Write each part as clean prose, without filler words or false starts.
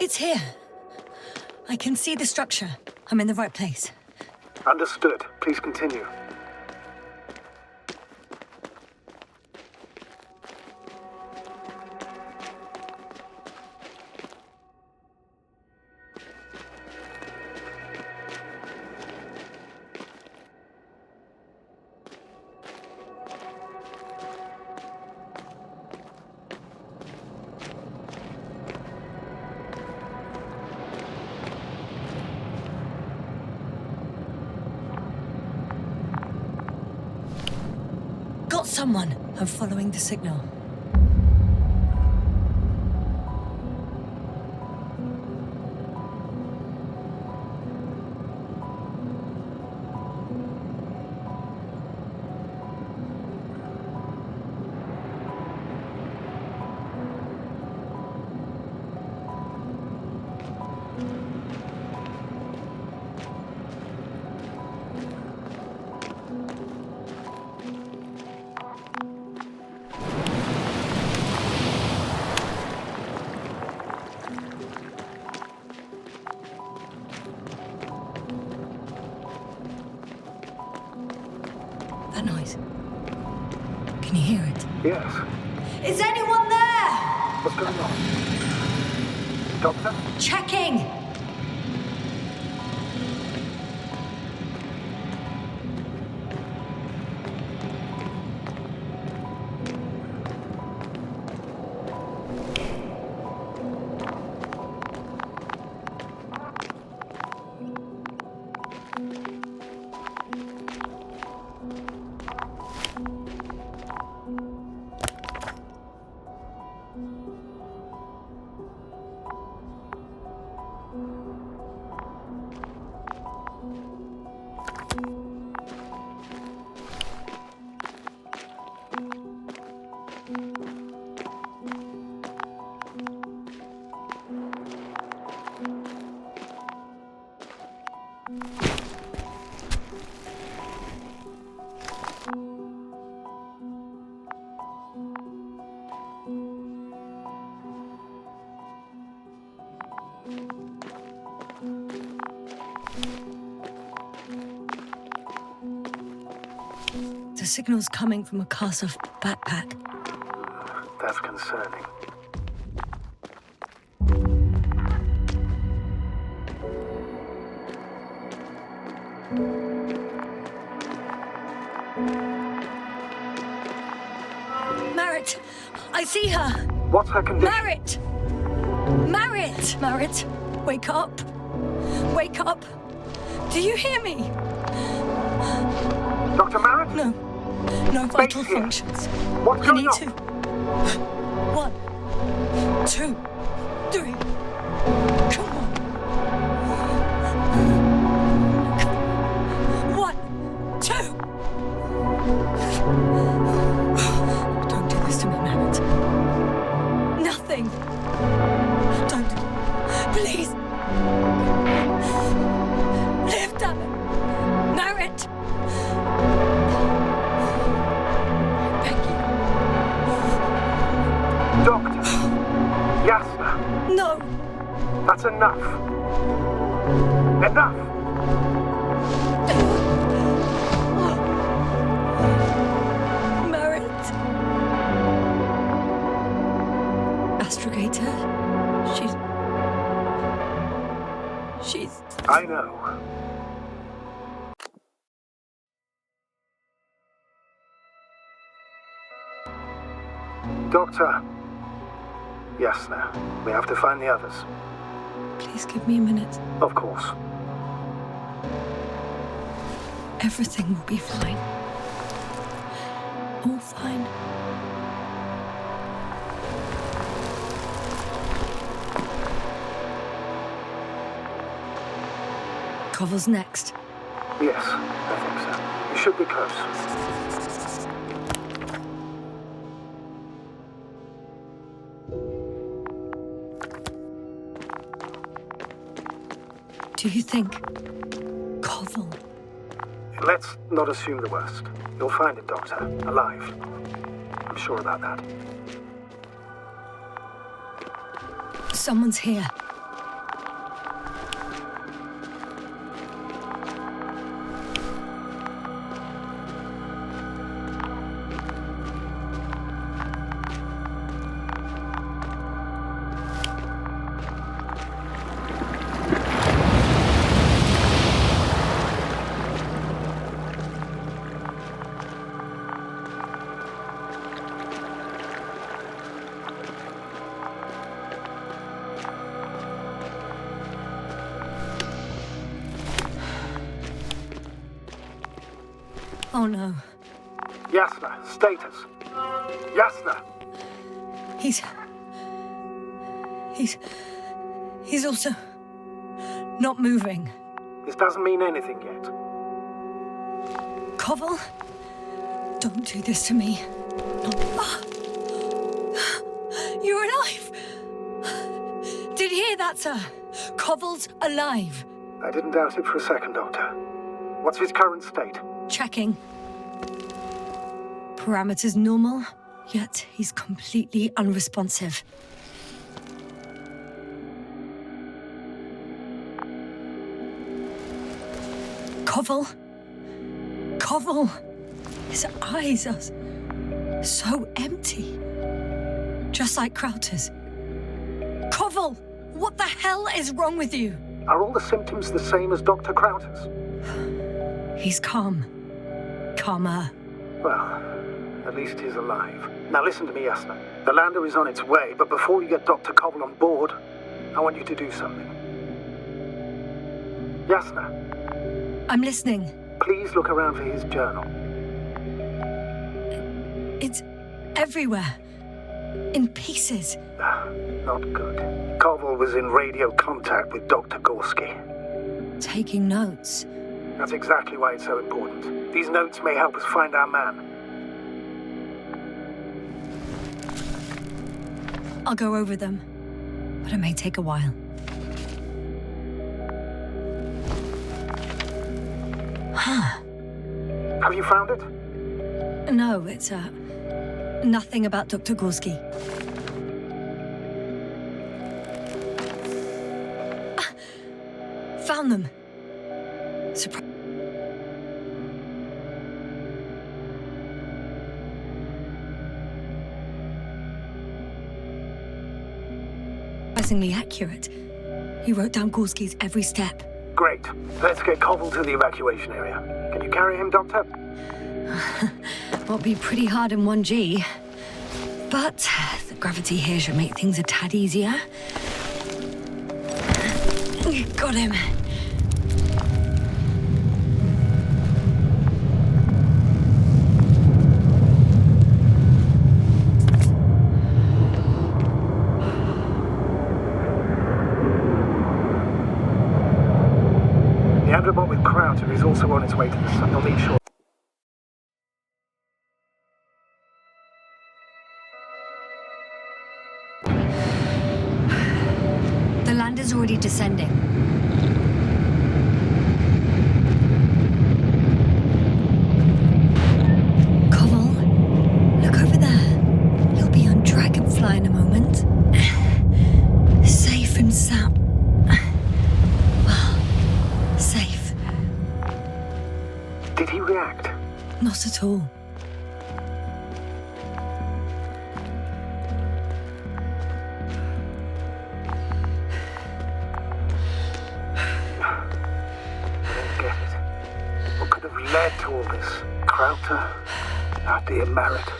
It's here. I can see the structure. I'm in the right place. Understood. Please continue. Got someone. I'm following the signal. That noise. Can you hear it? Yes. Is anyone there? What's going on? Doctor? Checking. The signal's coming from a cast-off backpack. That's concerning. Marit! I see her! What's her condition? Marit! Marit! Marit! Wake up! Wake up! Do you hear me? Dr. Merritt? No. No vital here. functions. What's I going need on? to. 1, 2, 3. Come on. 1, 2. Don't do this to me, Marit. Nothing. Don't. Please. Live, damn it. Marit. Doctor. Yasna. No. That's enough. Enough. Marit. Astrogator. She's... I know. Doctor. Yasna. We have to find the others. Please give me a minute. Of course. Everything will be fine. All fine. Koval's next. Yes, I think so. You should be close. Do you think Koval? Let's not assume the worst. You'll find him, Doctor, alive. I'm sure about that. Someone's here. Oh no. Yasna, status. Yasna! He's also not moving. This doesn't mean anything yet. Koval? Don't do this to me. You're alive! Did you hear that, sir? Koval's alive. I didn't doubt it for a second, Doctor. What's his current state? Checking. Parameters normal, yet he's completely unresponsive. Koval? Koval! His eyes are so empty. Just like Krauter's. Koval! What the hell is wrong with you? Are all the symptoms the same as Dr. Krauter's? He's calm. Calmer. Well, at least he's alive. Now listen to me, Yasna. The lander is on its way, but before you get Dr. Koval on board, I want you to do something. Yasna. I'm listening. Please look around for his journal. It's everywhere. In pieces. Not good. Koval was in radio contact with Dr. Gorski. Taking notes. That's exactly why it's so important. These notes may help us find our man. I'll go over them, but it may take a while. Huh. Have you found it? No, it's, nothing about Dr. Gorski. Found them. Surprisingly accurate. He wrote down Gorski's every step. Great. Let's get Koval to the evacuation area. Can you carry him, Doctor? Will be pretty hard in 1G. But the gravity here should make things a tad easier. Got him. The Androbot with Krauter is also on its way to the sun. You'll need short. The lander's already descending. Koval, look over there. He'll be on Dragonfly in a moment. Safe and sound. Well, safe. Did he react? Not at all. Led to all this. Krauter, our dear Merritt,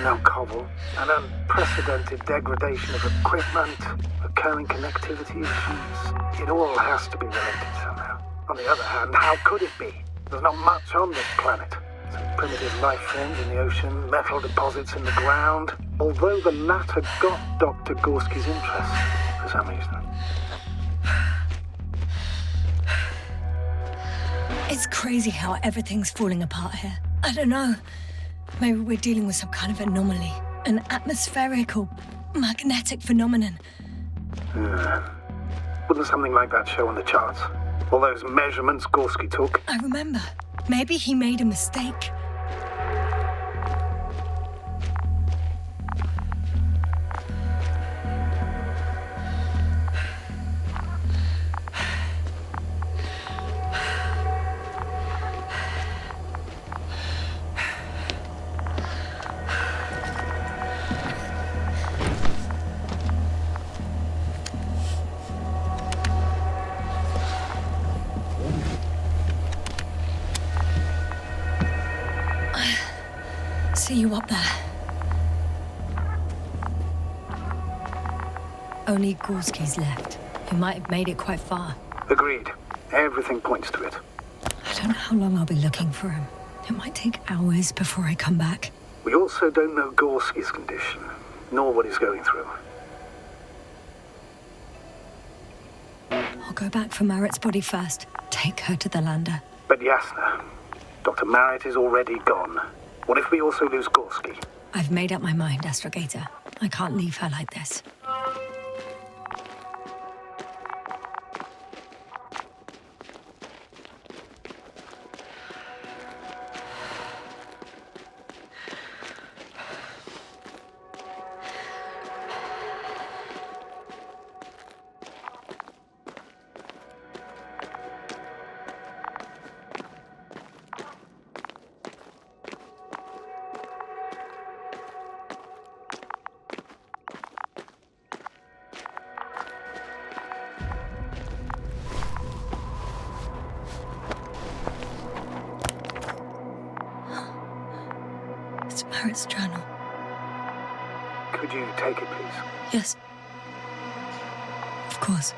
now Koval, an unprecedented degradation of equipment, recurring connectivity issues. It all has to be related somehow. On the other hand, how could it be? There's not much on this planet. Some primitive life forms in the ocean, metal deposits in the ground. Although the latter got Dr. Gorski's interest for some reason. It's crazy how everything's falling apart here. I don't know. Maybe we're dealing with some kind of anomaly. An atmospheric or magnetic phenomenon. Wouldn't something like that show on the charts? All those measurements Gorski took? I remember. Maybe he made a mistake. See you up there. Only Gorski's left. He might have made it quite far. Agreed. Everything points to it. I don't know how long I'll be looking for him. It might take hours before I come back. We also don't know Gorski's condition, nor what he's going through. I'll go back for Marit's body first. Take her to the lander. But Yasna, Dr. Marit is already gone. What if we also lose Gorski? I've made up my mind, Astrogator. I can't leave her like this. It's Marit's journal. Could you take it, please? Yes. Of course.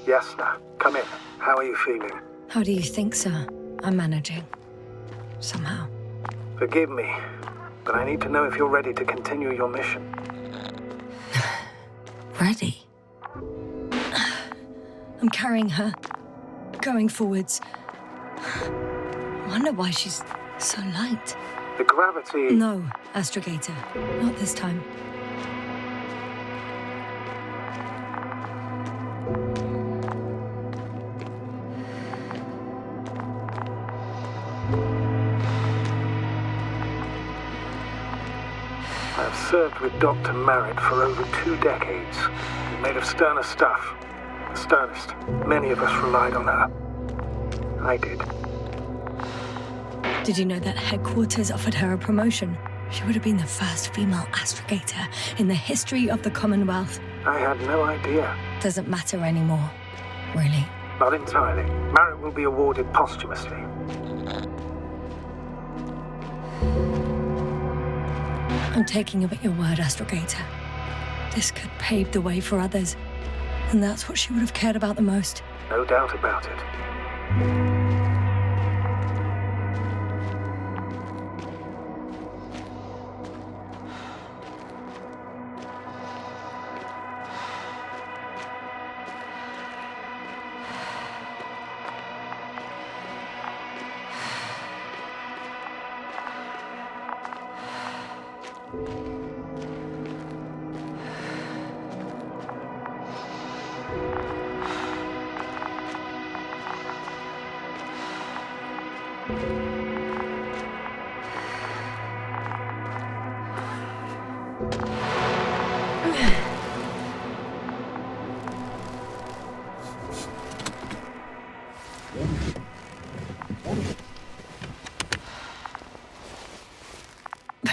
Yasna, come in. How are you feeling? How do you think, sir? I'm managing. Somehow. Forgive me, but I need to know if you're ready to continue your mission. Ready? I'm carrying her. Going forwards. I wonder why she's so light. The gravity... No, Astrogator. Not this time. I've served with Dr. Marit for over 2 decades. She's made of sterner stuff. The sternest. Many of us relied on her. I did. Did you know that headquarters offered her a promotion? She would have been the first female astrogator in the history of the Commonwealth. I had no idea. Doesn't matter anymore, really. Not entirely. Marit will be awarded posthumously. I'm taking you at your word, Astrogator. This could pave the way for others. And that's what she would have cared about the most. No doubt about it.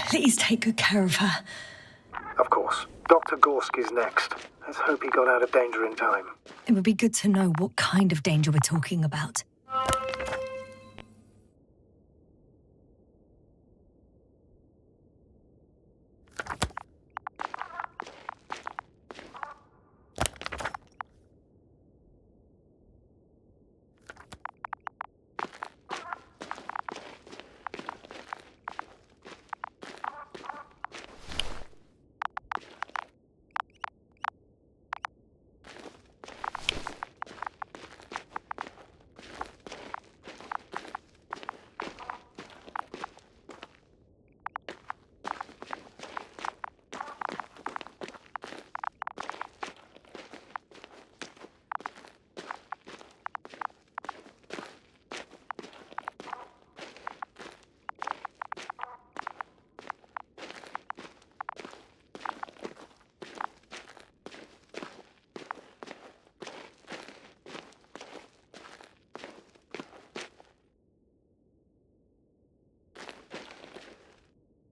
Please take good care of her. Of course. Dr. Gorski's next. Let's hope he got out of danger in time. It would be good to know what kind of danger we're talking about.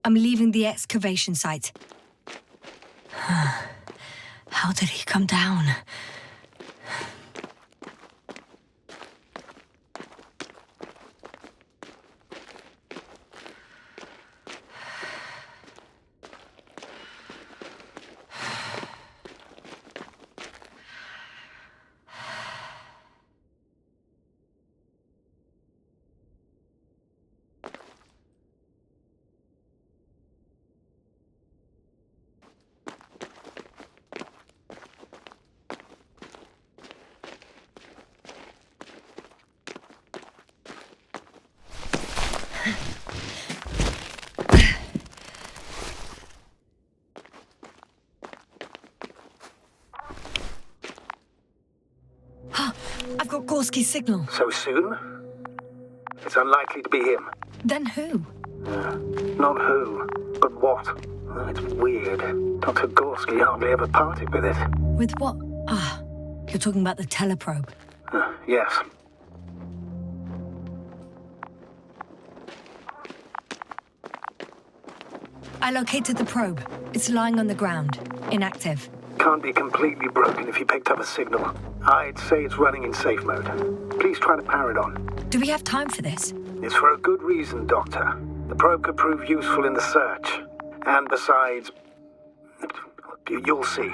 I'm leaving the excavation site. How did he come down? I've got Gorski's signal. So soon? It's unlikely to be him. Then who? Not who, but what. It's weird. Dr. Gorski hardly ever parted with it. With what? You're talking about the teleprobe. Yes. I located the probe. It's lying on the ground, inactive. Can't be completely broken if you picked up a signal. I'd say it's running in safe mode. Please try to power it on. Do we have time for this? It's for a good reason, Doctor. The probe could prove useful in the search. And besides, you'll see.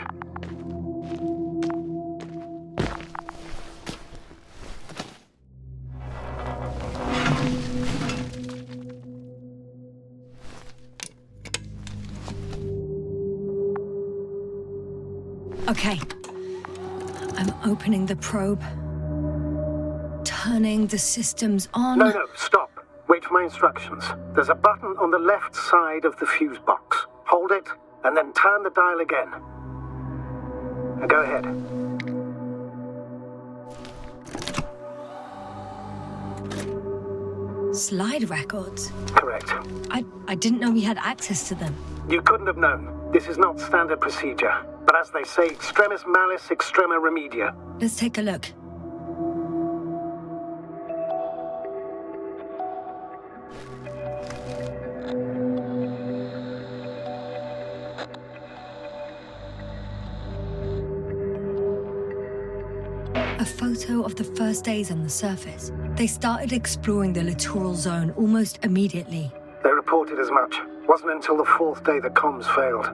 Okay. I'm opening the probe. Turning the systems on. No, stop. Wait for my instructions. There's a button on the left side of the fuse box. Hold it, and then turn the dial again. Now go ahead. Slide records? Correct. I didn't know we had access to them. You couldn't have known. This is not standard procedure. But as they say, extremis malis, extrema remedia. Let's take a look. A photo of the first days on the surface. They started exploring the littoral zone almost immediately. They reported as much. Wasn't until the fourth day the comms failed.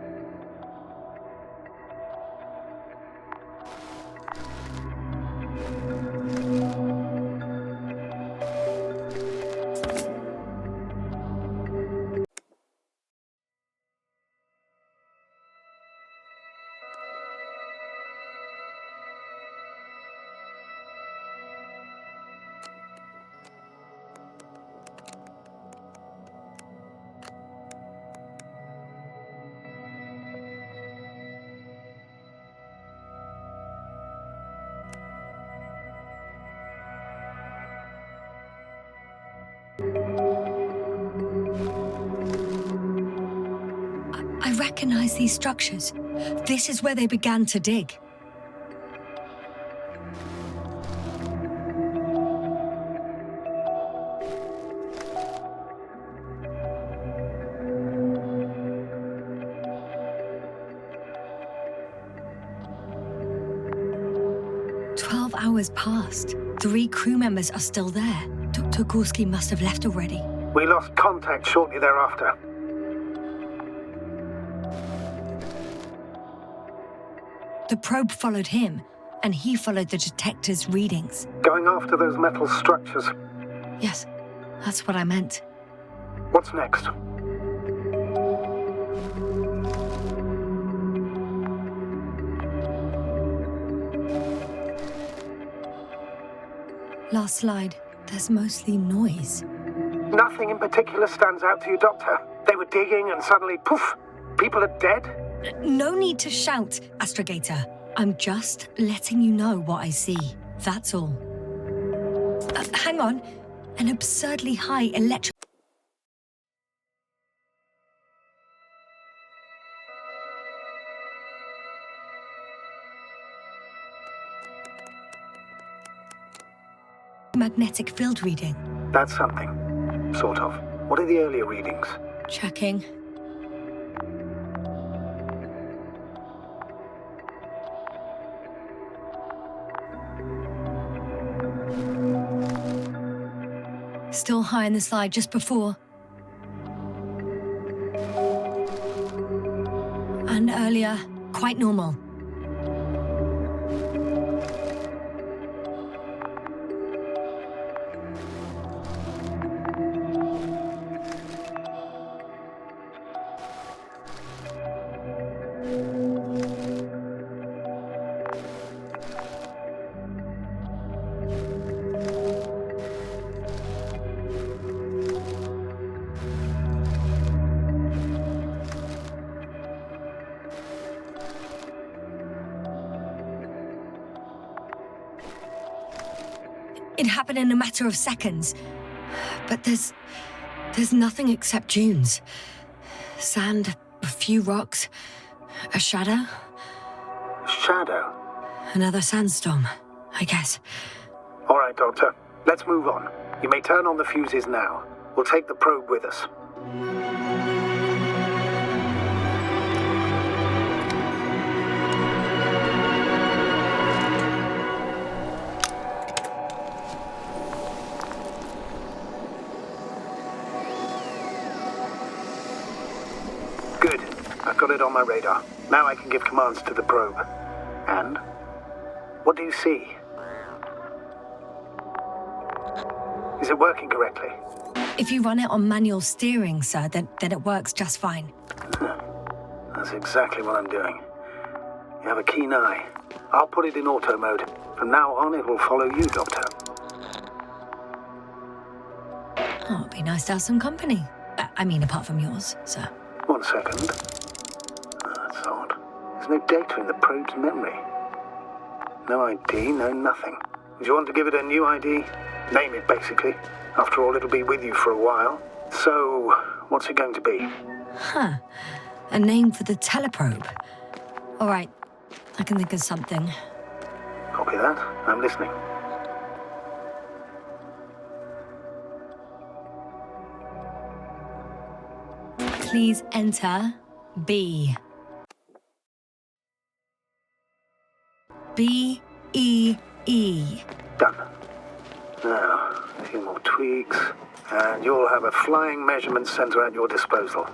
I recognize these structures. This is where they began to dig. Hours passed. 3 crew members are still there. Dr. Gorski must have left already. We lost contact shortly thereafter. The probe followed him, and he followed the detector's readings. Going after those metal structures. Yes, that's what I meant. What's next? Last slide. There's mostly noise. Nothing in particular stands out to you, Doctor. They were digging and suddenly, poof, people are dead? No need to shout, Astrogator. I'm just letting you know what I see. That's all. Hang on. An absurdly high electric... magnetic field reading. That's something. Sort of. What are the earlier readings? Checking. Still high in the slide just before. And earlier, quite normal. It happened in a matter of seconds. But there's nothing except dunes. Sand, a few rocks, a shadow. Shadow? Another sandstorm, I guess. All right, Doctor. Let's move on. You may turn on the fuses now. We'll take the probe with us. Good. I've got it on my radar. Now I can give commands to the probe. And? What do you see? Is it working correctly? If you run it on manual steering, sir, then it works just fine. That's exactly what I'm doing. You have a keen eye. I'll put it in auto mode. From now on, it will follow you, Doctor. Oh, it'd be nice to have some company. I mean, apart from yours, sir. 1 second. That's odd. There's no data in the probe's memory. No ID, no nothing. Do you want to give it a new ID? Name it, basically. After all, it'll be with you for a while. So, what's it going to be? Huh. A name for the teleprobe. All right. I can think of something. Copy that. I'm listening. Please enter B. B-E-E. Done. Now, a few more tweaks, and you'll have a flying measurement center at your disposal.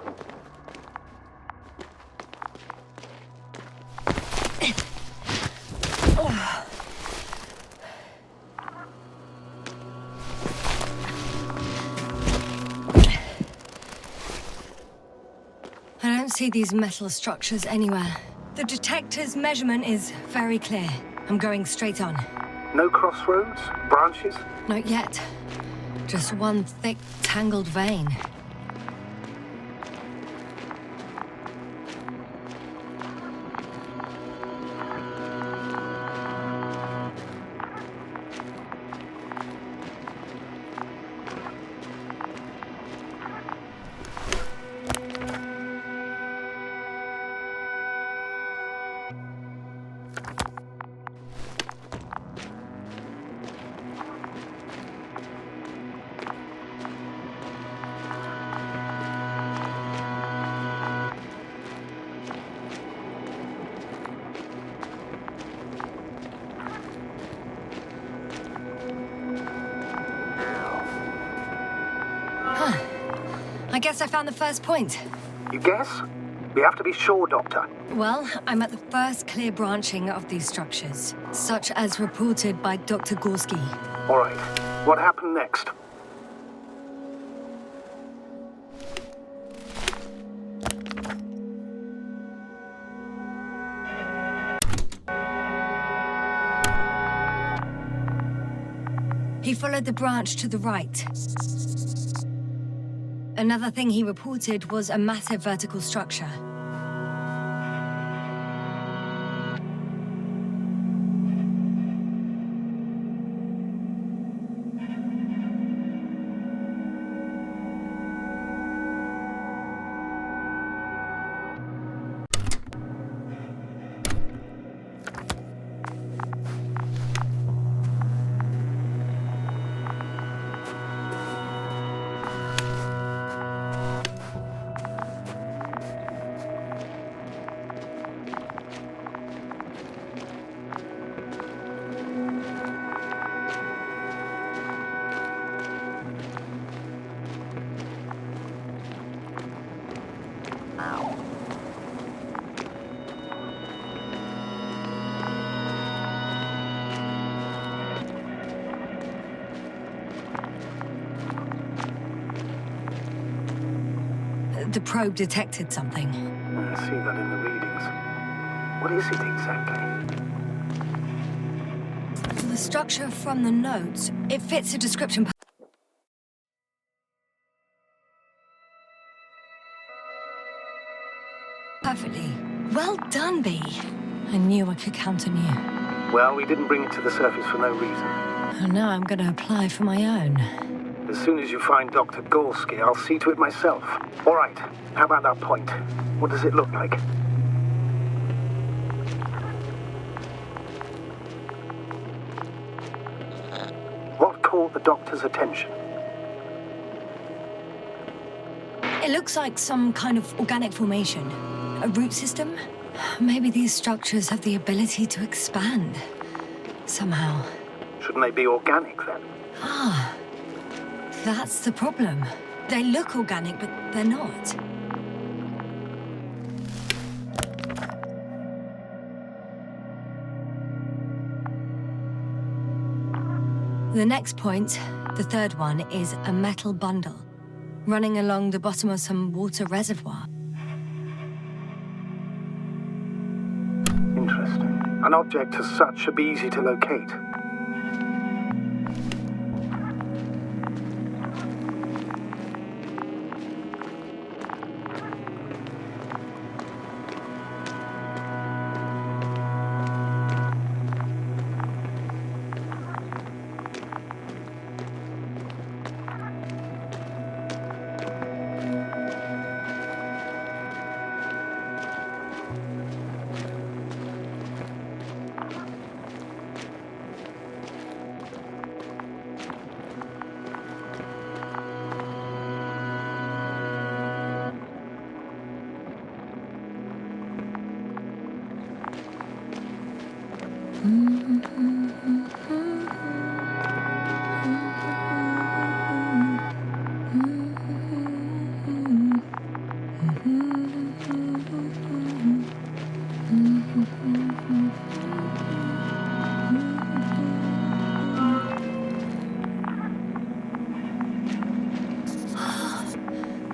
I don't see these metal structures anywhere. The detector's measurement is very clear. I'm going straight on. No crossroads? Branches? Not yet. Just one thick, tangled vein. I guess I found the first point. You guess? We have to be sure, Doctor. Well, I'm at the first clear branching of these structures, such as reported by Dr. Gorski. All right. What happened next? He followed the branch to the right. Another thing he reported was a massive vertical structure. The probe detected something. I see that in the readings. What is it exactly? The structure from the notes, it fits the description perfectly. Well done, B. I knew I could count on you. Well, we didn't bring it to the surface for no reason. And now I'm going to apply for my own. As soon as you find Dr. Gorski, I'll see to it myself. All right, how about that point? What does it look like? What caught the doctor's attention? It looks like some kind of organic formation. A root system? Maybe these structures have the ability to expand. Somehow. Shouldn't they be organic, then? Ah. That's the problem. They look organic, but they're not. The next point, the third one, is a metal bundle running along the bottom of some water reservoir. Interesting. An object as such should be easy to locate.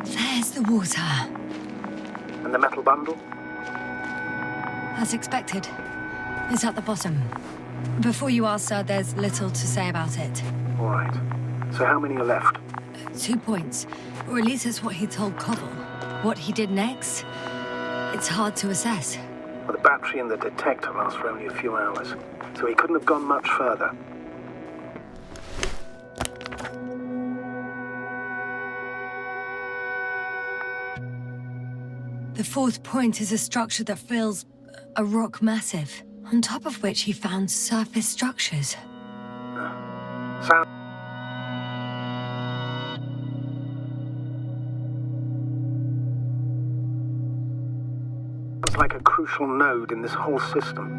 There's the water. And the metal bundle? As expected. It's at the bottom. Before you ask, sir, there's little to say about it. All right. So how many are left? 2 points. Or at least that's what he told Koval. What he did next, it's hard to assess. Well, the battery and the detector last for only a few hours, so he couldn't have gone much further. The fourth point is a structure that fills a rock massive, on top of which he found surface structures. Sounds like a crucial node in this whole system.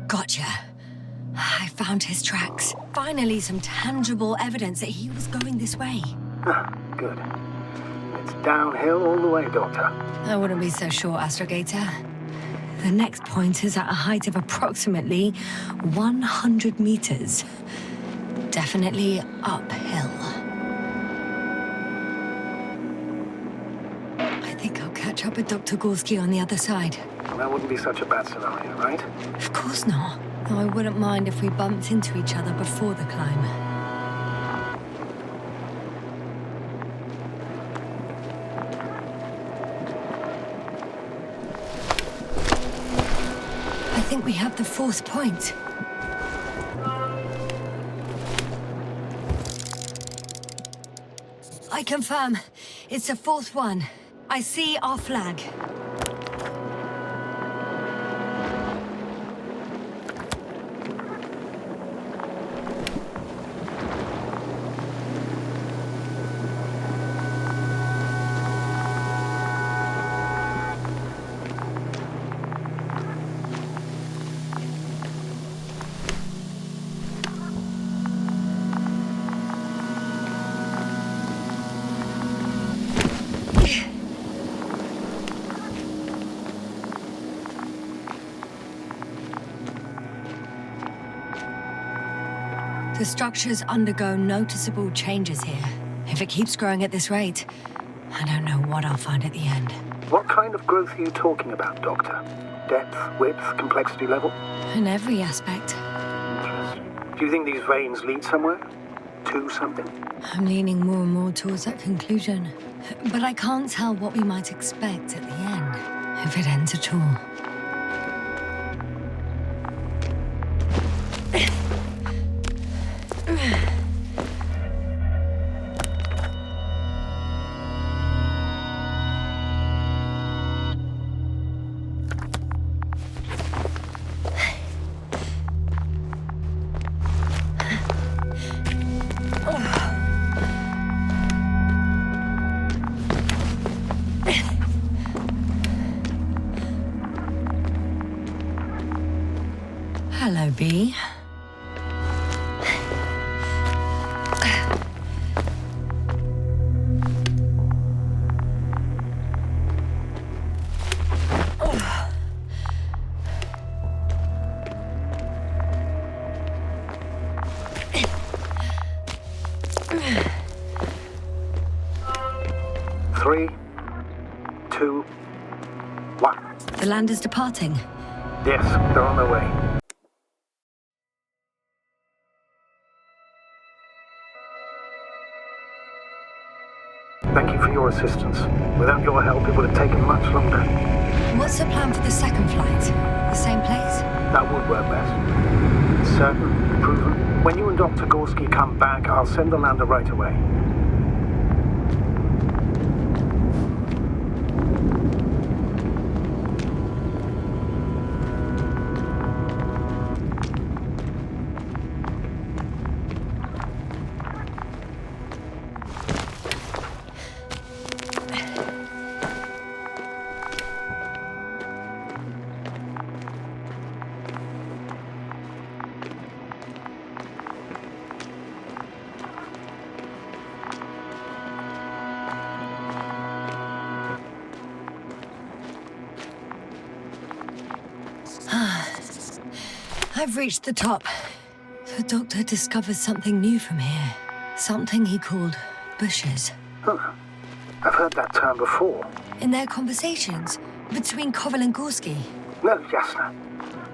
Gotcha. I found his tracks. Finally, some tangible evidence that he was going this way. Good. It's downhill all the way, Doctor. I wouldn't be so sure, Astrogator. The next point is at a height of approximately 100 meters. Definitely uphill. I think I'll catch up with Dr. Gorski on the other side. Well, that wouldn't be such a bad scenario, right? Of course not. Though I wouldn't mind if we bumped into each other before the climb. I think we have the fourth point. confirm. It's the fourth one. I see our flag. The structures undergo noticeable changes here. If it keeps growing at this rate, I don't know what I'll find at the end. What kind of growth are you talking about, Doctor? Depth, width, complexity level? In every aspect. Interesting. Do you think these veins lead somewhere? To something? I'm leaning more and more towards that conclusion. But I can't tell what we might expect at the end, if it ends at all. Hello, Bee. Three, two, one. The land is departing. Yes, they're on their way. Thank you for your assistance. Without your help, it would have taken much longer. What's the plan for the second flight? The same place? That would work best. Certain, proven. When you and Dr. Gorski come back, I'll send the lander right away. I've reached the top. The doctor discovered something new from here. Something he called bushes. Huh. I've heard that term before. In their conversations between Koval and Gorski. No, Jasna.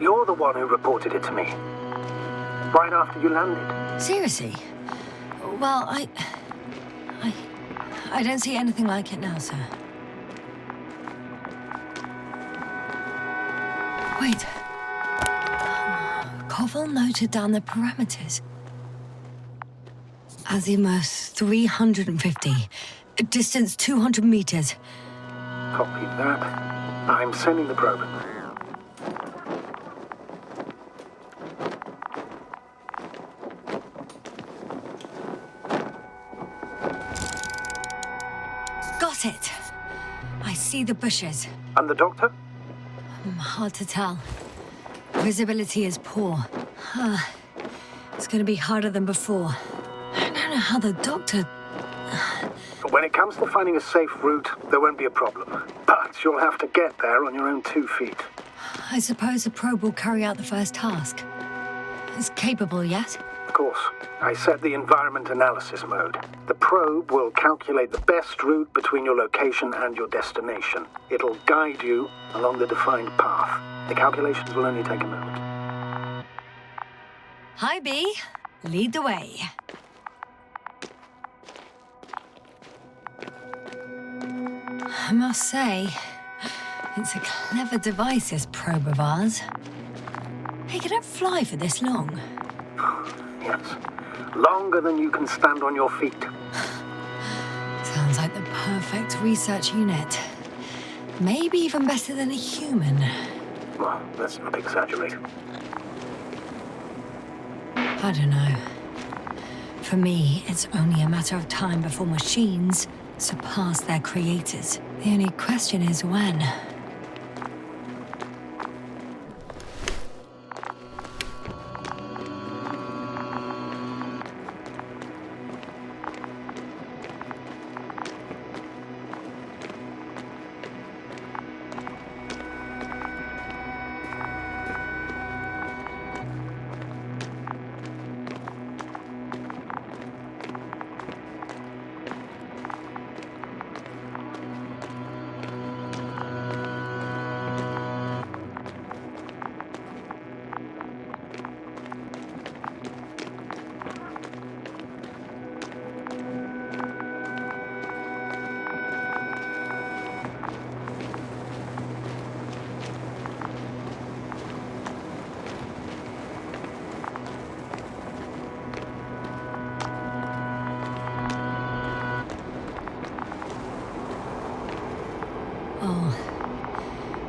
You're the one who reported it to me. Right after you landed. Seriously? Well, I don't see anything like it now, sir. Wait. Koval noted down the parameters. Azimuth 350. Distance 200 meters. Copy that. I'm sending the probe. Got it. I see the bushes. And the doctor? Hard to tell. Visibility is poor. It's gonna be harder than before. I don't know how the doctor... When it comes to finding a safe route, there won't be a problem. But you'll have to get there on your own 2 feet. I suppose the probe will carry out the first task. It's capable yet? Of course. I set the environment analysis mode. The probe will calculate the best route between your location and your destination. It'll guide you along the defined path. The calculations will only take a moment. Hi, Bee. Lead the way. I must say, it's a clever device, this probe of ours. Hey, can it fly for this long? Yes. Longer than you can stand on your feet. like the perfect research unit. Maybe even better than a human. Well, let's not exaggerate. I don't know. For me, it's only a matter of time before machines surpass their creators. The only question is when.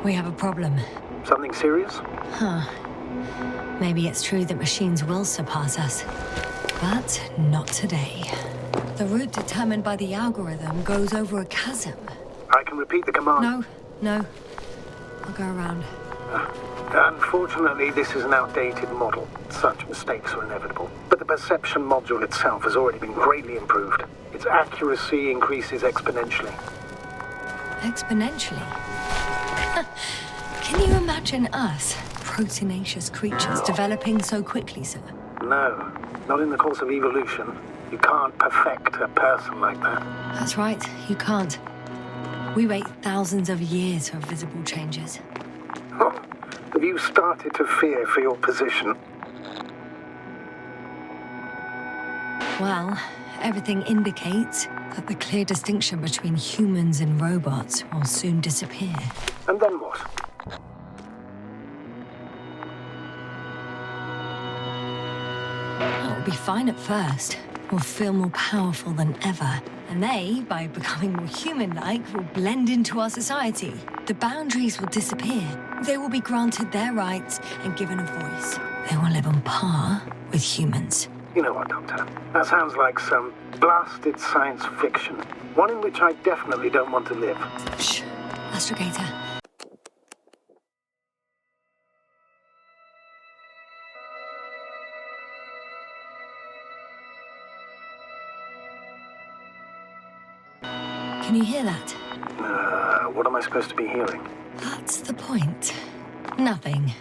We have a problem. Something serious? Huh. Maybe it's true that machines will surpass us. But not today. The route determined by the algorithm goes over a chasm. I can repeat the command. No. I'll go around. Unfortunately, this is an outdated model. Such mistakes are inevitable. But the perception module itself has already been greatly improved. Its accuracy increases exponentially. Exponentially? Can you imagine us, proteinaceous creatures, developing so quickly, sir? No, not in the course of evolution. You can't perfect a person like that. That's right, you can't. We wait thousands of years for visible changes. Oh, have you started to fear for your position? Well, everything indicates that the clear distinction between humans and robots will soon disappear. And then what? It'll be fine at first. We'll feel more powerful than ever. And they, by becoming more human-like, will blend into our society. The boundaries will disappear. They will be granted their rights and given a voice. They will live on par with humans. You know what, Doctor? That sounds like some blasted science fiction. One in which I definitely don't want to live. Shh. Astrogator. Can you hear that? What am I supposed to be hearing? That's the point. Nothing.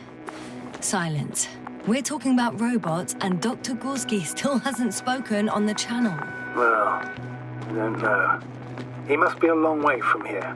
Silence. We're talking about robots, and Dr. Gorski still hasn't spoken on the channel. Well, I don't know. He must be a long way from here.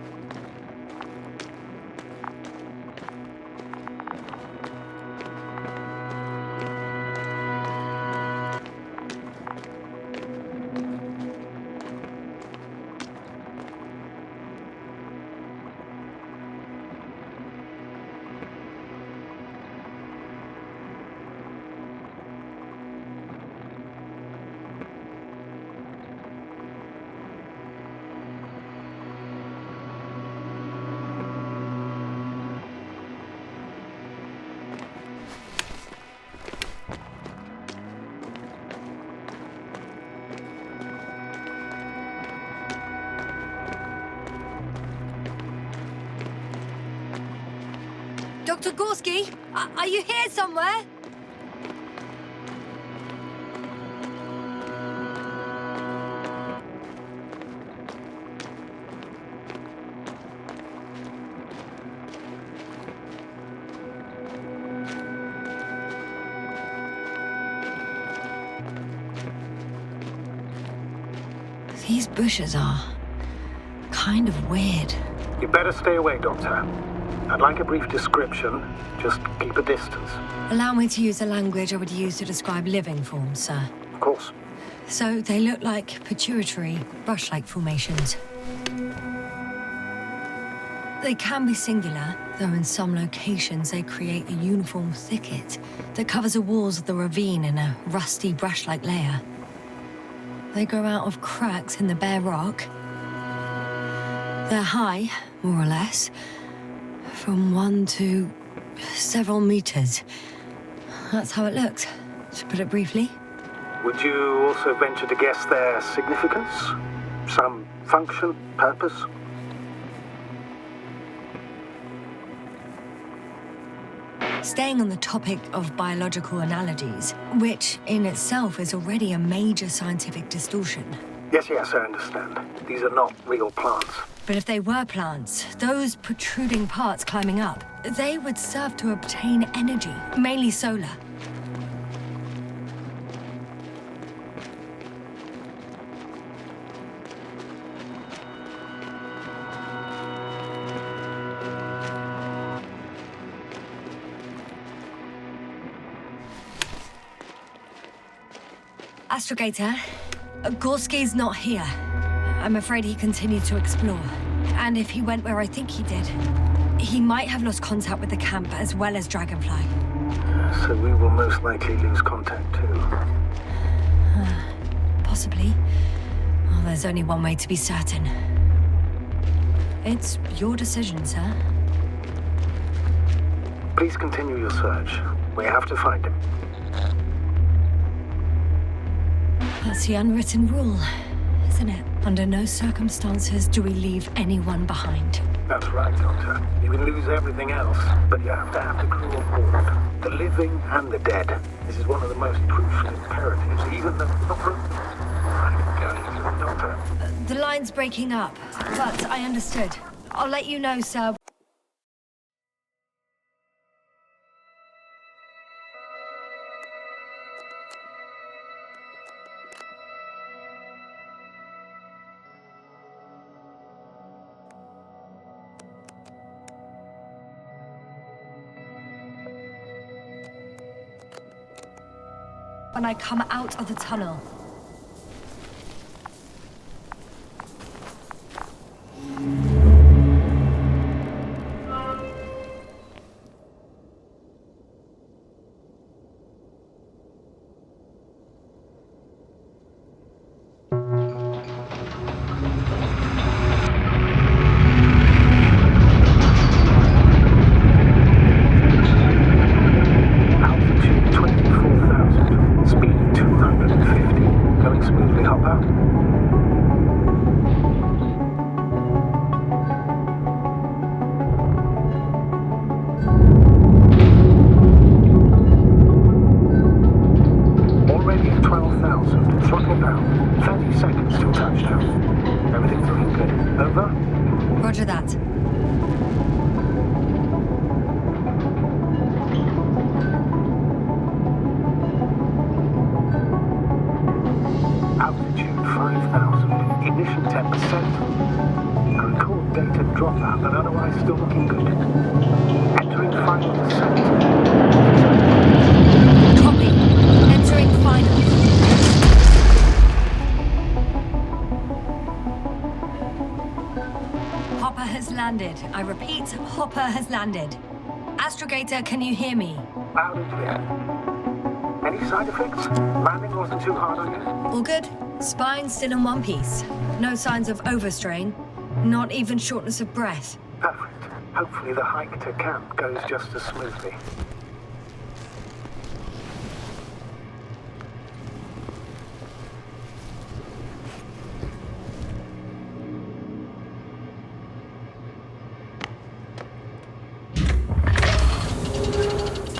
Dr. Gorski, are you here somewhere? These bushes are kind of weird. You better stay away, Doctor. I'd like a brief description. Just keep a distance. Allow me to use the language I would use to describe living forms, sir. Of course. So they look like pituitary, brush-like formations. They can be singular, though in some locations they create a uniform thicket that covers the walls of the ravine in a rusty brush-like layer. They grow out of cracks in the bare rock, They're high, more or less. From 1 to several meters. That's how it looks, to put it briefly. Would you also venture to guess their significance? Some function, purpose? Staying on the topic of biological analogies, which in itself is already a major scientific distortion. Yes, I understand. These are not real plants. But if they were plants, those protruding parts climbing up, they would serve to obtain energy, mainly solar. Astrogator, Gorski's not here. I'm afraid he continued to explore. And if he went where I think he did, he might have lost contact with the camp as well as Dragonfly. So we will most likely lose contact too. Possibly. Well, there's only one way to be certain. It's your decision, sir. Please continue your search. We have to find him. That's the unwritten rule, isn't it? Under no circumstances do we leave anyone behind. That's right, Doctor. You can lose everything else, but you have to have the crew on board. The living and the dead. This is one of the most crucial imperatives, even the... Doctor. The line's breaking up, but I understood. I'll let you know, sir. When I come out of the tunnel. Roger that. Altitude 5,000. Ignition 10%. I record data dropout, but otherwise still looking good. Entering final descent. Copy. Entering final. Hopper has landed. I repeat, Hopper has landed. Astrogator, can you hear me? Loud and clear. Any side effects? Landing wasn't too hard on you? All good. Spine still in one piece. No signs of overstrain. Not even shortness of breath. Perfect. Hopefully the hike to camp goes just as smoothly.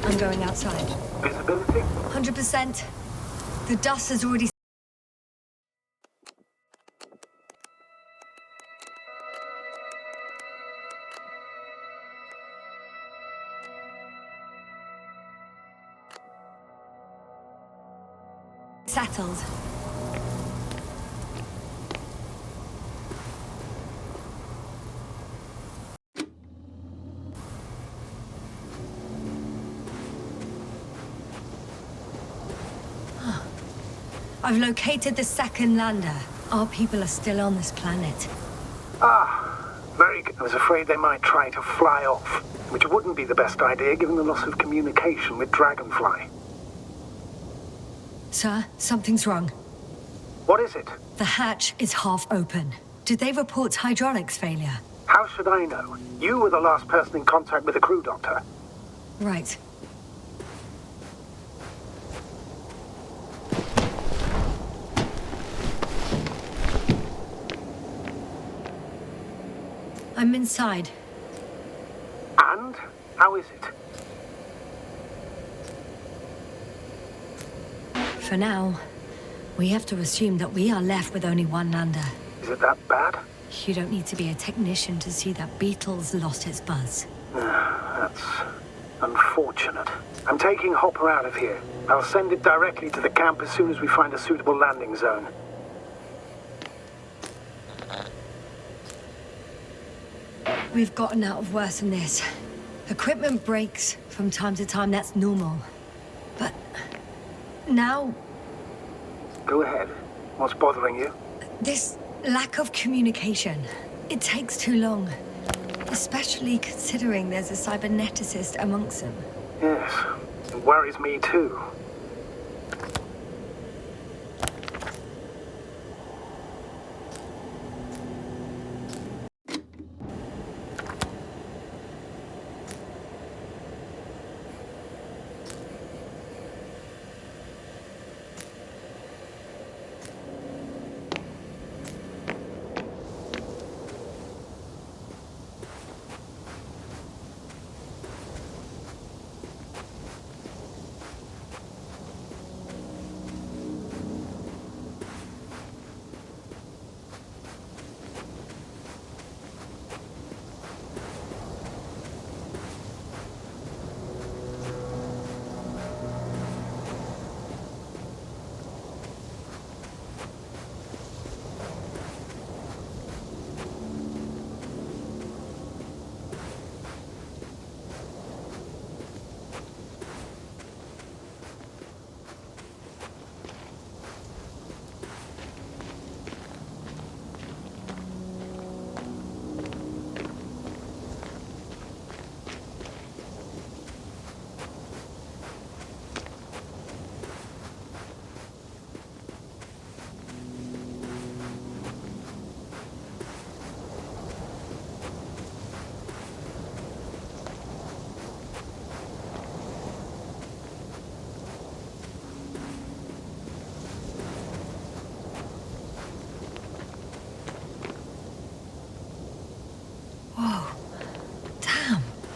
I'm going outside. Visibility? 100%. The dust has already... settled. I've located the second lander. Our people are still on this planet. Ah, very good. I was afraid they might try to fly off, which wouldn't be the best idea given the loss of communication with Dragonfly. Sir, something's wrong. What is it? The hatch is half open. Did they report hydraulics failure? How should I know? You were the last person in contact with the crew, Doctor. Right. I'm inside. And? How is it? For now, we have to assume that we are left with only one lander. Is it that bad? You don't need to be a technician to see that Beetle's lost its buzz. That's unfortunate. I'm taking Hopper out of here. I'll send it directly to the camp as soon as we find a suitable landing zone. We've gotten out of worse than this. Equipment breaks from time to time, that's normal. But now... Go ahead. What's bothering you? This lack of communication. It takes too long. Especially considering there's a cyberneticist amongst them. Yes, it worries me too.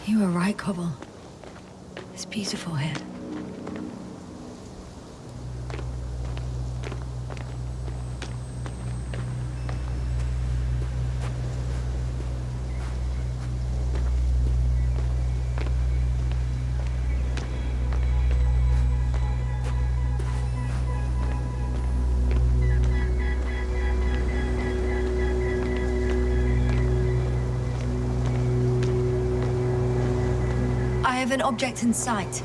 You were right, Cobble. It's beautiful here. I have an object in sight.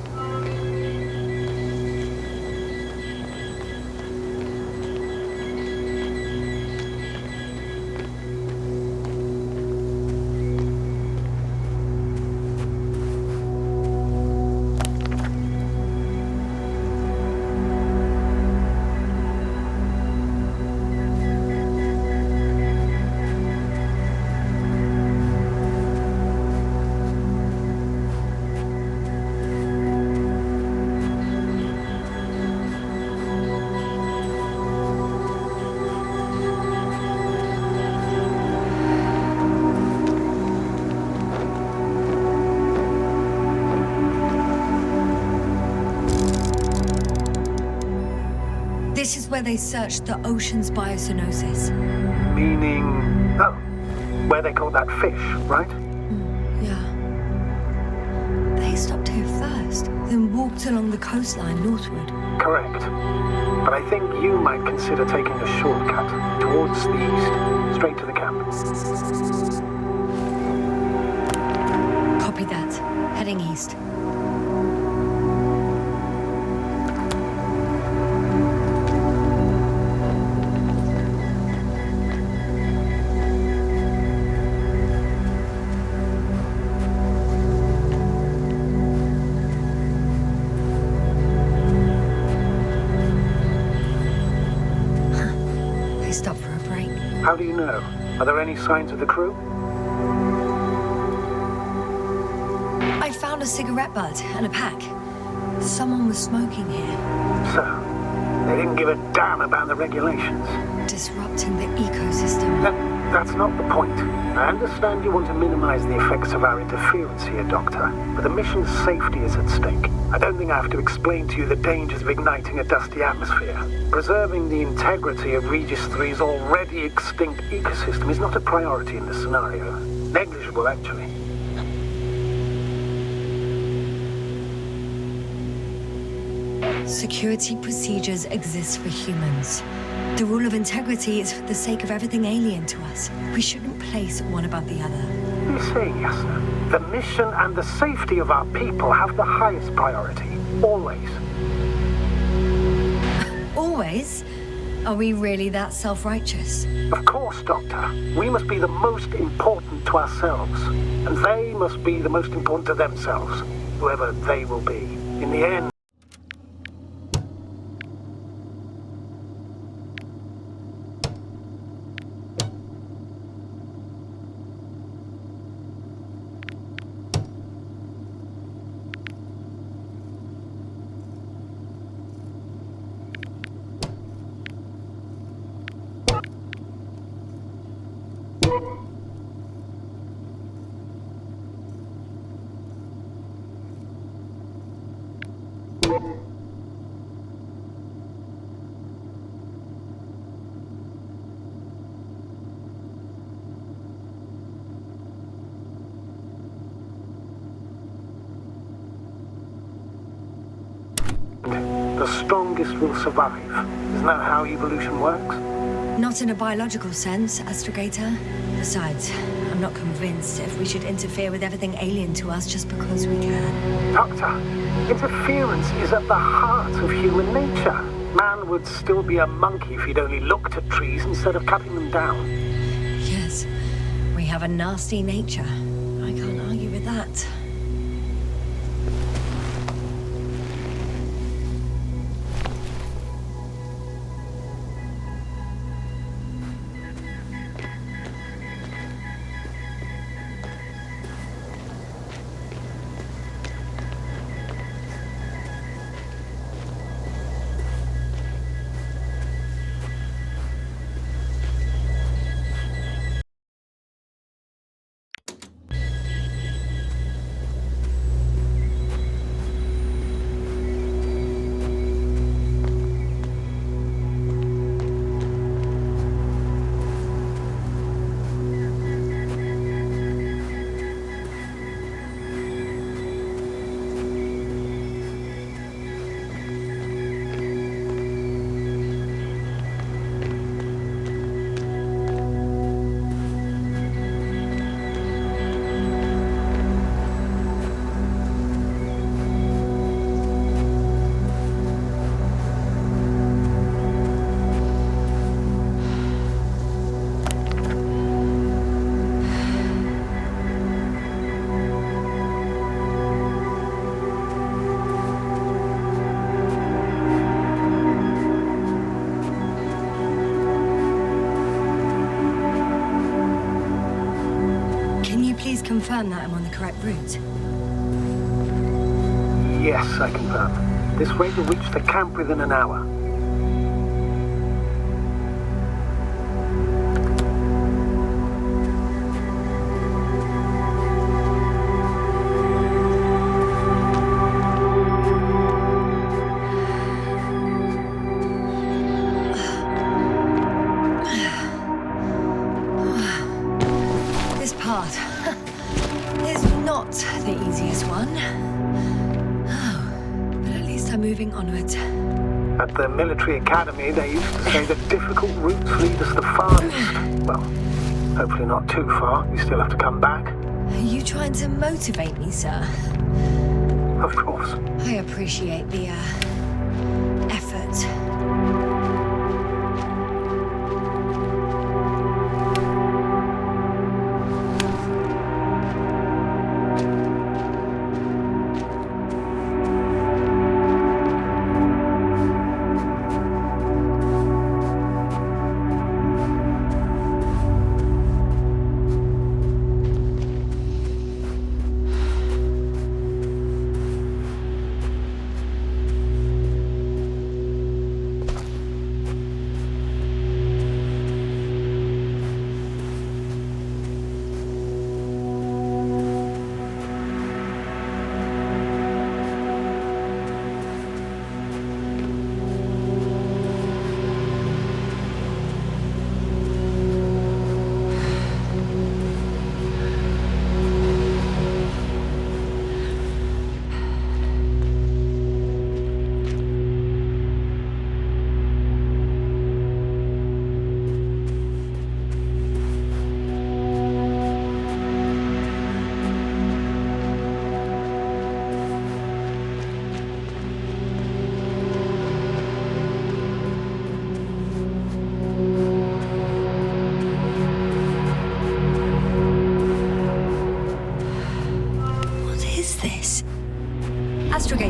This is where they searched the ocean's biocenosis. Meaning... oh, where they caught that fish, right? Yeah. They stopped here first, then walked along the coastline northward. Correct. But I think you might consider taking a shortcut towards the east, straight to the camp. Copy that. Heading east. How do you know? Are there any signs of the crew? I found a cigarette butt and a pack. Someone was smoking here. So, they didn't give a damn about the regulations. Disrupting the ecosystem. That's not the point. I understand you want to minimize the effects of our interference here, Doctor, but the mission's safety is at stake. I don't think I have to explain to you the dangers of igniting a dusty atmosphere. Preserving the integrity of Regis 3's already extinct ecosystem is not a priority in this scenario. Negligible, actually. Security procedures exist for humans. The rule of integrity is for the sake of everything alien to us. We shouldn't place one above the other. You're saying, Yasna, the mission and the safety of our people have the highest priority. Always. Always? Are we really that self-righteous? Of course, Doctor. We must be the most important to ourselves. And they must be the most important to themselves. Whoever they will be. In the end... The strongest will survive. Isn't that how evolution works? Not in a biological sense, Astrogator. Besides, I'm not convinced if we should interfere with everything alien to us just because we can. Doctor, interference is at the heart of human nature. Man would still be a monkey if he'd only looked at trees instead of cutting them down. Yes, we have a nasty nature. I can't argue with that. Please confirm that I'm on the correct route. Yes, I confirm. This rate will reach the camp within an hour. This path is not the easiest one. Oh, but at least I'm moving onward. At the military academy, they used to say that difficult routes lead us the farthest. Well, hopefully not too far. We still have to come back. Are you trying to motivate me, sir? Of course. I appreciate the, effort.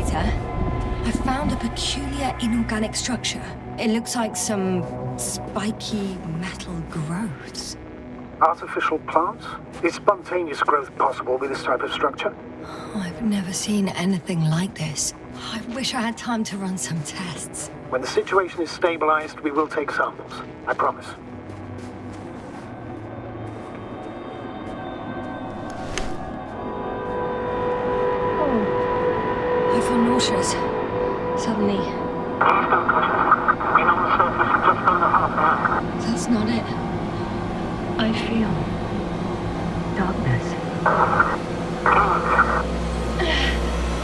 later, I found a peculiar inorganic structure. It looks like some spiky metal growths. Artificial plants? Is spontaneous growth possible with this type of structure? Oh, I've never seen anything like this. I wish I had time to run some tests. When the situation is stabilized, we will take samples. I promise. I feel nauseous. Suddenly. Been on the surface for just under half an hour. That's not it. I feel darkness.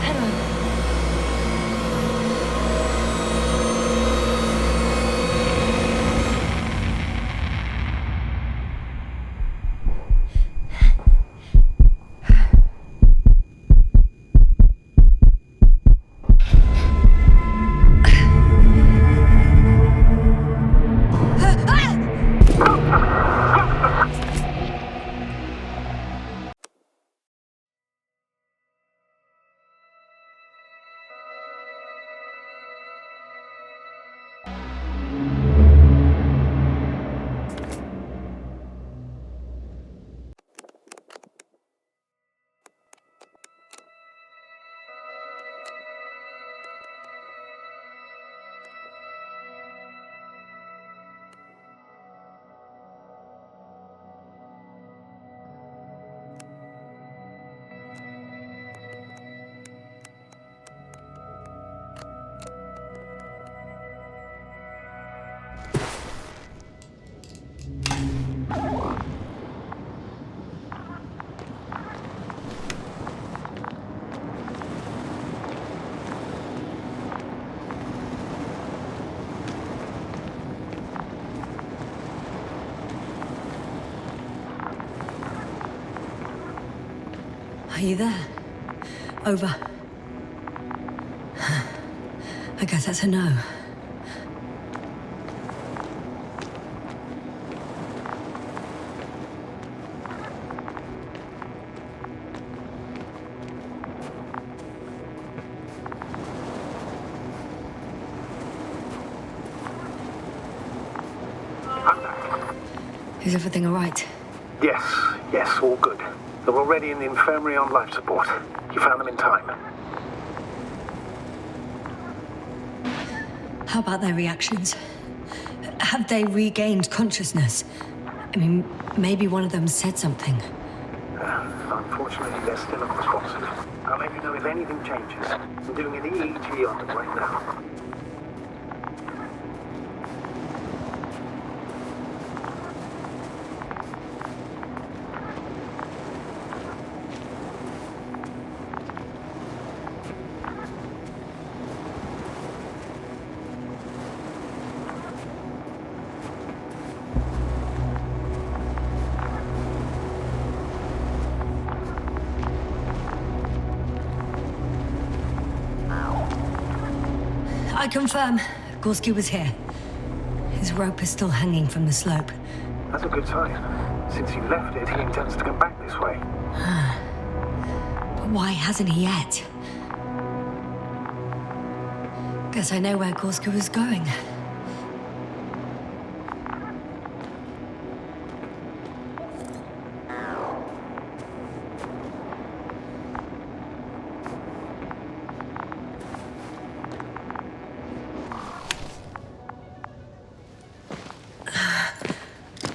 Hang on. Are you there? Over. I guess that's a no. Is everything all right? Yes, all good. They're already in the infirmary on life support. You found them in time. How about their reactions? Have they regained consciousness? I mean, maybe one of them said something. Unfortunately, they're still unresponsive. I'll let you know if anything changes. I'm doing an EEG on them right now. I confirm, Gorski was here. His rope is still hanging from the slope. That's a good sign. Since he left it, he intends to come back this way. But why hasn't he yet? Guess I know where Gorski was going.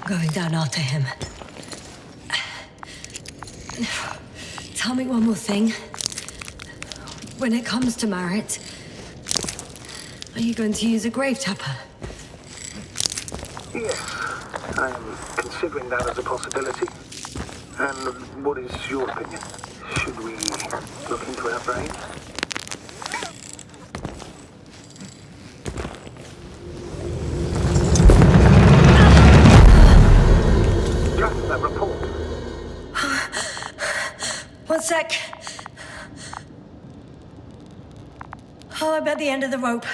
Going down after him. Tell me one more thing. When it comes to Marit, are you going to use a grave tapper? Yes, I am considering that as a possibility. And what is your opinion? Should we look into our brains? That report. One sec. Oh, I'm at the end of the rope.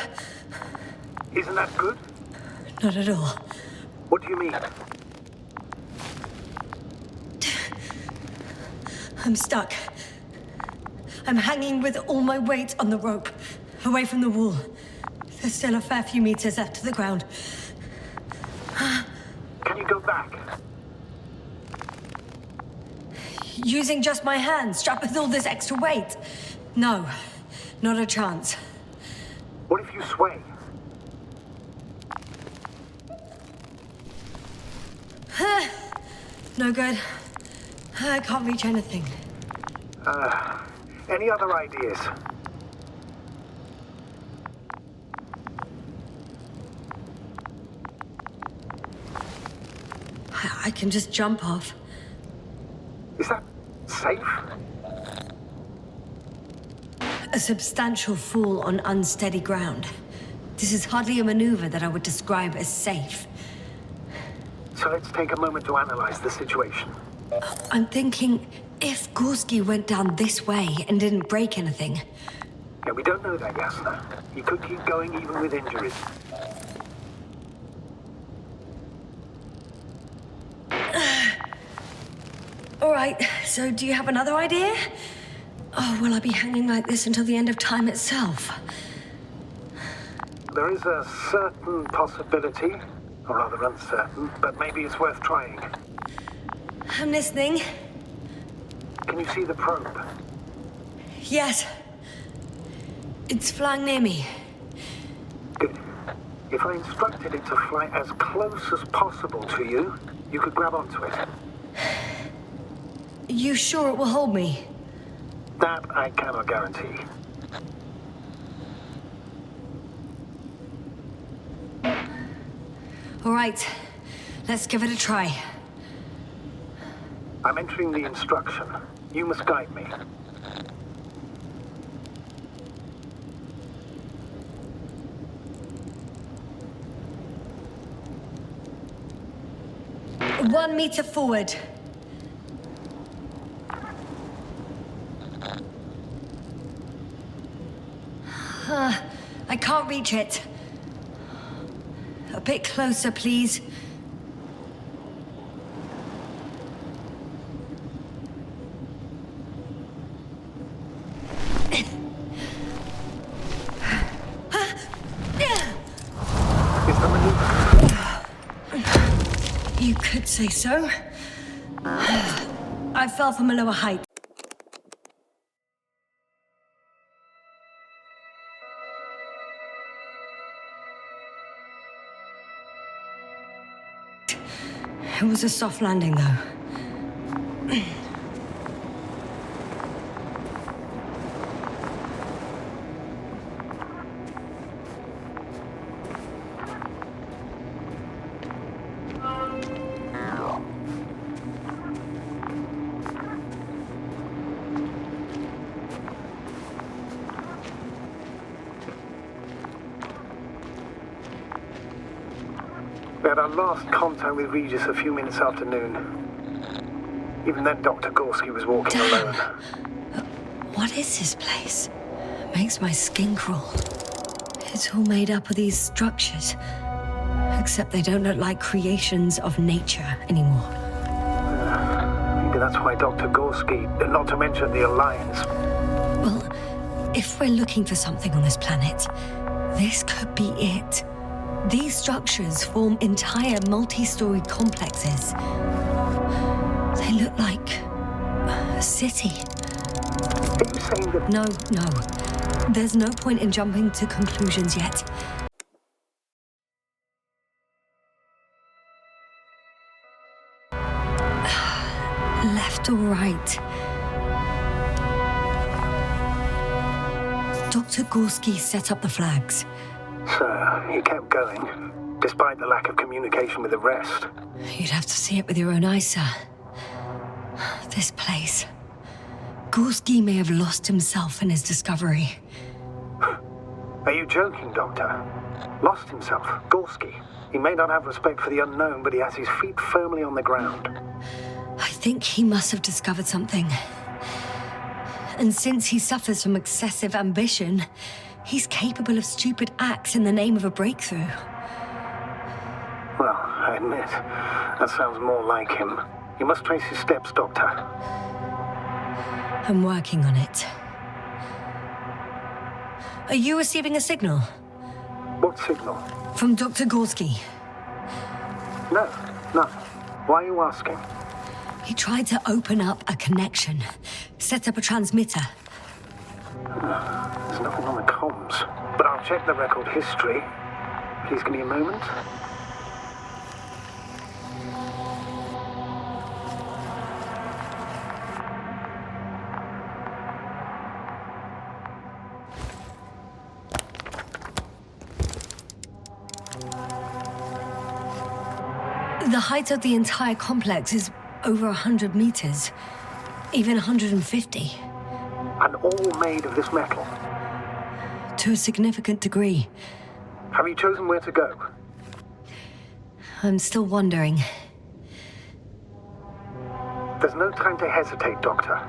Isn't that good? Not at all. What do you mean? I'm stuck. I'm hanging with all my weight on the rope, away from the wall. There's still a fair few meters left to the ground. Can you go back? Using just my hands, strapped with all this extra weight? No, not a chance. What if you sway? No good. I can't reach anything. Any other ideas? I can just jump off. Is that safe? A substantial fall on unsteady ground. This is hardly a maneuver that I would describe as safe. So let's take a moment to analyze the situation. I'm thinking, if Gorski went down this way and didn't break anything... Yeah, we don't know that, Yasna. He could keep going even with injuries. All right, so do you have another idea? Oh, will I be hanging like this until the end of time itself? There is a certain possibility, or rather uncertain, but maybe it's worth trying. I'm listening. Can you see the probe? Yes. It's flying near me. Good. If I instructed it to fly as close as possible to you, you could grab onto it. You sure it will hold me? That I cannot guarantee. All right, let's give it a try. I'm entering the instruction. You must guide me. One meter forward. I can't reach it. A bit closer, please. You could say so. I fell from a lower height. It was a soft landing, though. We had our last contact with Regis a few minutes after noon. Even then, Dr. Gorski was walking alone. What is this place? It makes my skin crawl. It's all made up of these structures. Except they don't look like creations of nature anymore. Maybe that's why Dr. Gorski, not to mention the Alliance. Well, if we're looking for something on this planet, this could be it. These structures form entire multi-story complexes. They look like a city. Are you saying that... No. There's no point in jumping to conclusions yet. Left or right? Dr. Gorski set up the flags. So, he kept going, despite the lack of communication with the rest. You'd have to see it with your own eyes, sir. This place. Gorski may have lost himself in his discovery. Are you joking, Doctor? Lost himself, Gorski. He may not have respect for the unknown, but he has his feet firmly on the ground. I think he must have discovered something. And since he suffers from excessive ambition, he's capable of stupid acts in the name of a breakthrough. Well, I admit, that sounds more like him. You must trace his steps, Doctor. I'm working on it. Are you receiving a signal? What signal? From Dr. Gorski. No, none. Why are you asking? He tried to open up a connection, set up a transmitter. There's nothing on the comms, but I'll check the record history. Please give me a moment. The height of the entire complex is over 100 meters, even 150. And all made of this metal. To a significant degree. Have you chosen where to go? I'm still wondering. There's no time to hesitate, Doctor.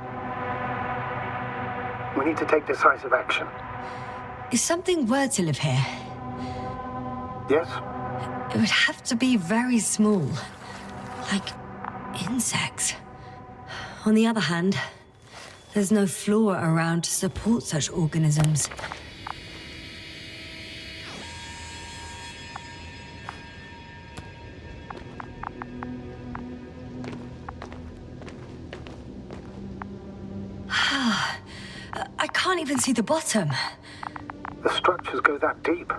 We need to take decisive action. If something were to live here, Yes? it would have to be very small. Like insects. On the other hand, there's no floor around to support such organisms. I can't even see the bottom. The structures go that deep.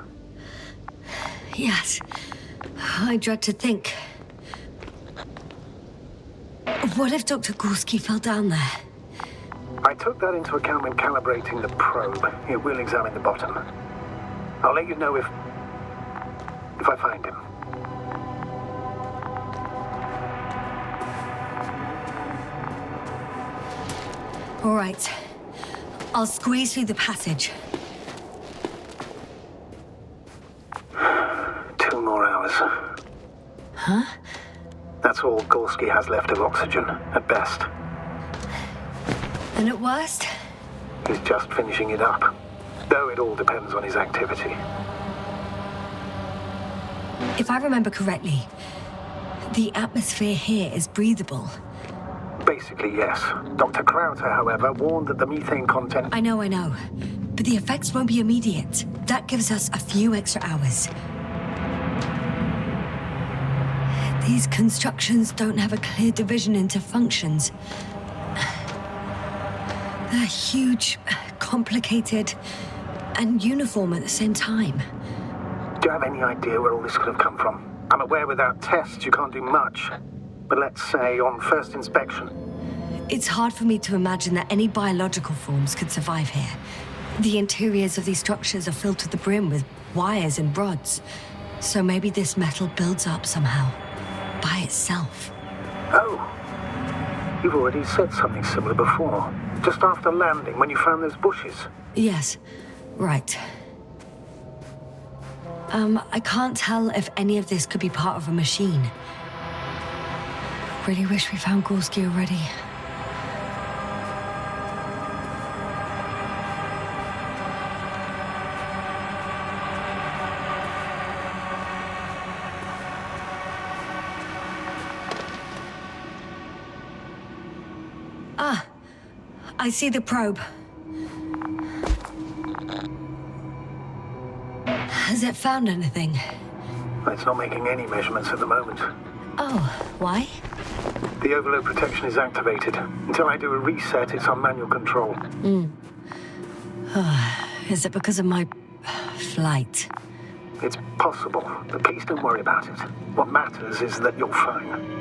Yes, I dread to think. What if Dr. Gorski fell down there? I took that into account when calibrating the probe. It will examine the bottom. I'll let you know if I find him. All right. I'll squeeze through the passage. 2 more hours. Huh? That's all Gorski has left of oxygen, at best. And at worst? He's just finishing it up. Though it all depends on his activity. If I remember correctly, the atmosphere here is breathable. Basically, yes. Dr. Crowther, however, warned that the methane content... I know. But the effects won't be immediate. That gives us a few extra hours. These constructions don't have a clear division into functions. They're huge, complicated, and uniform at the same time. Do you have any idea where all this could have come from? I'm aware without tests you can't do much. But let's say on first inspection. It's hard for me to imagine that any biological forms could survive here. The interiors of these structures are filled to the brim with wires and rods. So maybe this metal builds up somehow, by itself. Oh, you've already said something similar before. Just after landing, when you found those bushes. Yes, right. I can't tell if any of this could be part of a machine. Really wish we found Gorski already. Ah, I see the probe. Has it found anything? It's not making any measurements at the moment. Oh, why? The overload protection is activated. Until I do a reset, it's on manual control. Is it because of my flight? It's possible, but please don't worry about it. What matters is that you're fine.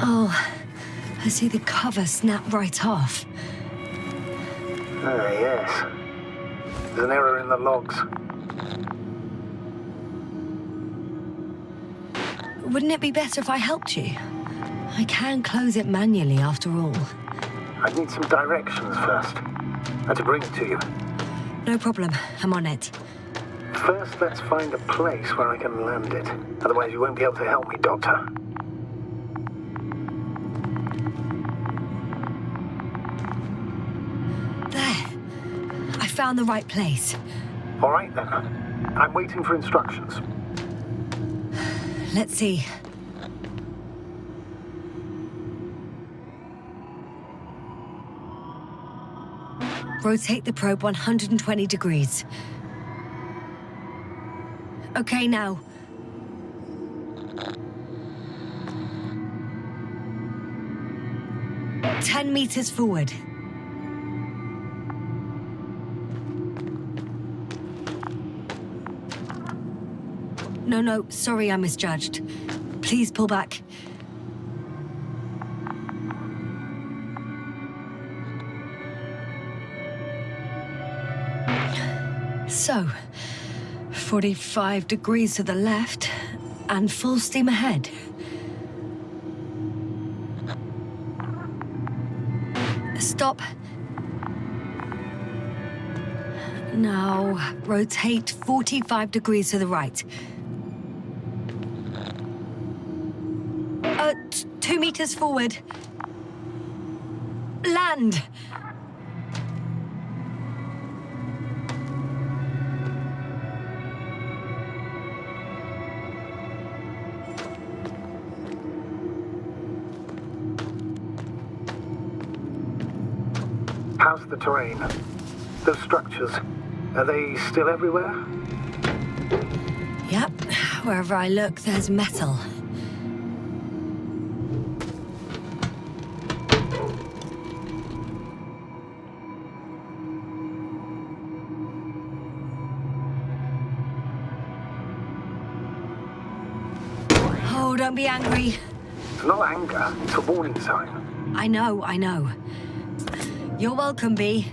Oh, I see the cover snap right off. Ah, yes. There's an error in the logs. Wouldn't it be better if I helped you? I can close it manually after all. I need some directions first. How to bring it to you. No problem, I'm on it. First, let's find a place where I can land it. Otherwise, you won't be able to help me, Doctor. found the right place. All right then. I'm waiting for instructions. Let's see. Rotate the probe 120 degrees. Okay, now. "10 meters forward." No, sorry I misjudged. Please pull back. So, 45 degrees to the left, and full steam ahead. Stop. Now, rotate 45 degrees to the right. 2 meters forward. Land! How's the terrain? Those structures, are they still everywhere? Yep, wherever I look, there's metal. Oh, don't be angry. It's not anger, it's a warning sign. I know. You're welcome, Bee.